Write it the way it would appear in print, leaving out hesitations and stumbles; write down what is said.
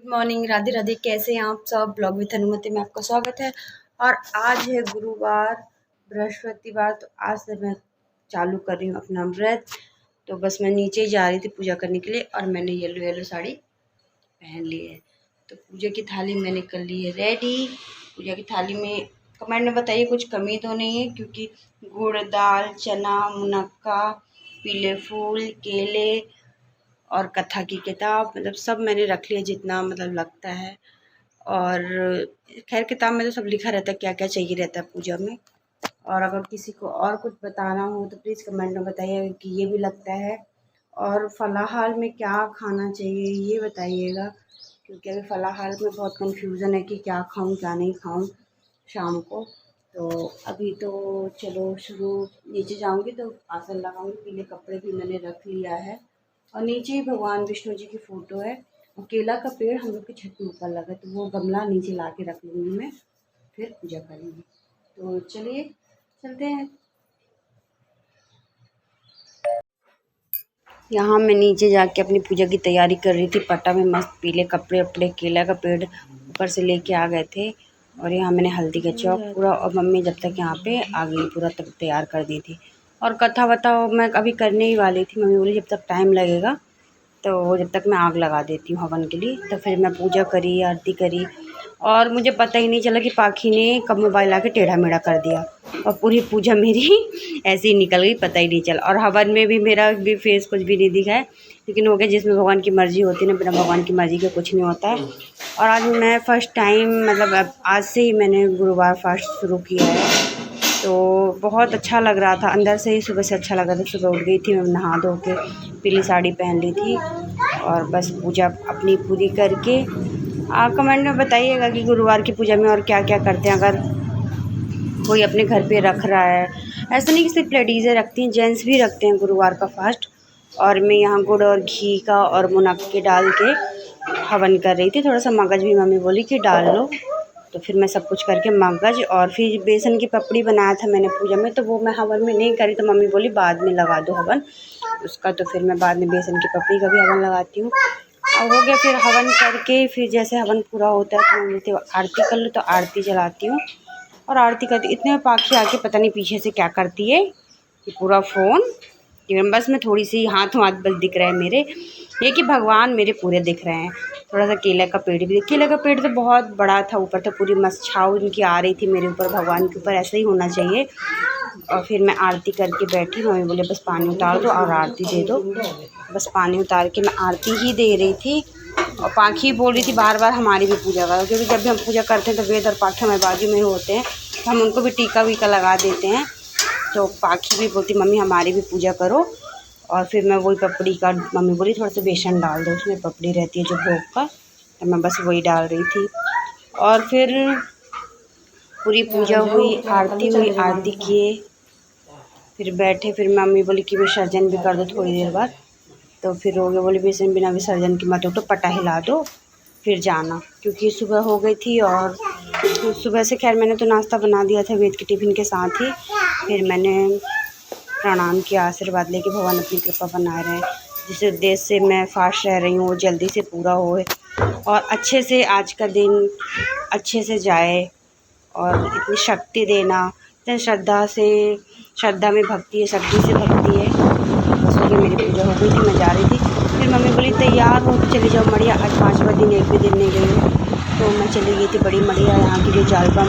Morning, Radhe Radhe. कैसे हैं आप सब? ब्लॉग विथ अनुमति में आपका स्वागत है। और आज है गुरुवार, बृहस्पतिवार। तो आज से मैं चालू कर रही हूँ अपना व्रत। तो बस मैं नीचे ही जा रही थी पूजा करने के लिए और मैंने येलो साड़ी पहन ली है। तो पूजा की थाली मैंने कर ली है रेडी। पूजा की थाली में कमेंट में बताइए कुछ कमी तो नहीं है, क्योंकि गुड़, दाल, चना, मुनक्का, पीले फूल, केले और कथा की किताब, मतलब सब मैंने रख लिया जितना मतलब लगता है। और खैर किताब में तो सब लिखा रहता है क्या क्या चाहिए रहता है पूजा में। और अगर किसी को और कुछ बताना हो तो प्लीज़ कमेंट में बताइएगा कि ये भी लगता है। और फलाहार में क्या खाना चाहिए ये बताइएगा, क्योंकि अभी फलाहार में बहुत कन्फ्यूज़न है कि क्या खाऊं क्या नहीं खाऊं शाम को। तो अभी तो चलो शुरू, नीचे जाऊंगी तो आसन लगाऊंगी। पीले कपड़े भी मैंने रख लिया है और नीचे ही भगवान विष्णु जी की फ़ोटो है। और केला का पेड़ हम लोग के छत के ऊपर लगा है, तो वो गमला नीचे ला के रख लूँगी मैं, फिर पूजा करेंगे। तो चलिए चलते हैं। यहाँ मैं नीचे जाके अपनी पूजा की तैयारी कर रही थी। पटा में मस्त पीले कपड़े वपड़े, केला का पेड़ ऊपर से लेके आ गए थे। और यहाँ मैंने हल्दी का चौक पूरा, और मम्मी जब तक यहाँ पे आ गई पूरा तब तैयार कर दी थी। और कथा वथा मैं अभी करने ही वाली थी। मम्मी बोली जब तक टाइम लगेगा तो जब तक मैं आग लगा देती हूँ हवन के लिए। तो फिर मैं पूजा करी, आरती करी, और मुझे पता ही नहीं चला कि पाखी ने कब मोबाइल आके टेढ़ा मेढ़ा कर दिया और पूरी पूजा मेरी ऐसे ही निकल गई, पता ही नहीं चला। और हवन में भी मेरा भी फेस कुछ भी नहीं दिखा है, लेकिन हो गया जिसमें भगवान की मर्ज़ी होती है ना, बिना भगवान की मर्ज़ी के कुछ नहीं होता है। और आज मैं फ़र्स्ट टाइम, मतलब आज से ही मैंने गुरुवार फास्ट शुरू किया है। तो बहुत अच्छा लग रहा था, अंदर से ही सुबह से अच्छा लग रहा था। सुबह उठ गई थी मैं, नहा धो के पीली साड़ी पहन ली थी और बस पूजा अपनी पूरी करके। आप कमेंट में बताइएगा कि गुरुवार की पूजा में और क्या क्या करते हैं, अगर कोई अपने घर पे रख रहा है। ऐसा नहीं कि सिर्फ लेडीज़ें रखती हैं, जेंट्स भी रखते हैं गुरुवार का फास्ट। और मैं यहाँ गुड़ और घी का और मुनक्के डाल के हवन कर रही थी। थोड़ा सा मगज भी मम्मी बोली कि डाल लो, तो फिर मैं सब कुछ करके मगज, और फिर बेसन की पपड़ी बनाया था मैंने पूजा में, तो वो मैं हवन में नहीं करी। तो मम्मी बोली बाद में लगा दो हवन उसका, तो फिर मैं बाद में बेसन की पपड़ी का भी हवन लगाती हूँ। और हो गया, फिर हवन करके फिर जैसे हवन पूरा होता है तो मैं बोलती हूँ आरती कर लो, तो आरती जलाती हूँ। और आरती करती इतने में पाखी आके पता नहीं पीछे से क्या करती है कि पूरा फ़ोन, बस मैं थोड़ी सी हाथ बस दिख रहा है मेरे, ये कि भगवान मेरे पूरे दिख रहे हैं। थोड़ा सा केला का पेड़ भी, केला का पेड़ तो बहुत बड़ा था, ऊपर तो पूरी मस्त छाँव इनकी आ रही थी मेरे ऊपर, भगवान के ऊपर ऐसा ही होना चाहिए। और फिर मैं आरती करके बैठी। मम्मी बोले बस पानी उतार दो और आरती दे दो। बस पानी उतार के मैं आरती ही दे रही थी। और पाखी बोल रही थी बार बार हमारी भी पूजा करो, क्योंकि जब भी हम पूजा करते हैं तो वेद और पाखी हमारे बाजू में होते हैं, तो हम उनको भी टीका वीका लगा देते हैं। तो पाखी भी बोलती मम्मी हमारी भी पूजा करो। और फिर मैं वही पपड़ी का, मम्मी बोली थोड़ा सा बेसन डाल दो, उसमें पपड़ी रहती है जो भोग का, तो मैं बस वही डाल रही थी। और फिर पूरी पूजा हुई, आरती हुई, आरती किए, फिर बैठे। फिर मम्मी बोली कि विसर्जन भी कर दो थोड़ी देर बाद। तो फिर हो गया, बोली बेसन बिना विसर्जन की मत उठो, पटा हिला दो फिर जाना, क्योंकि सुबह हो गई थी। और सुबह से खैर मैंने तो नाश्ता बना दिया था वेद के टिफ़िन के साथ ही। फिर मैंने प्रणाम किया, आशीर्वाद लेके भगवान अपनी कृपा बनाए रहे, जिस उद्देश्य से मैं फास्ट रह रही हूँ वो जल्दी से पूरा होए और अच्छे से आज का दिन अच्छे से जाए। और इतनी शक्ति देना, इतनी श्रद्धा से, श्रद्धा में भक्ति है, शक्ति से भक्ति है। बस ये मेरी पूजा हो गई थी, मैं जा रही थी। फिर मम्मी बोली तैयार हो तो चली जाओ मढ़िया, आज 5वां दिन, एक भी दिन नहीं गई हूँ। तो मैं चली गई थी बड़ी मढ़िया, यहाँ की जो जालपा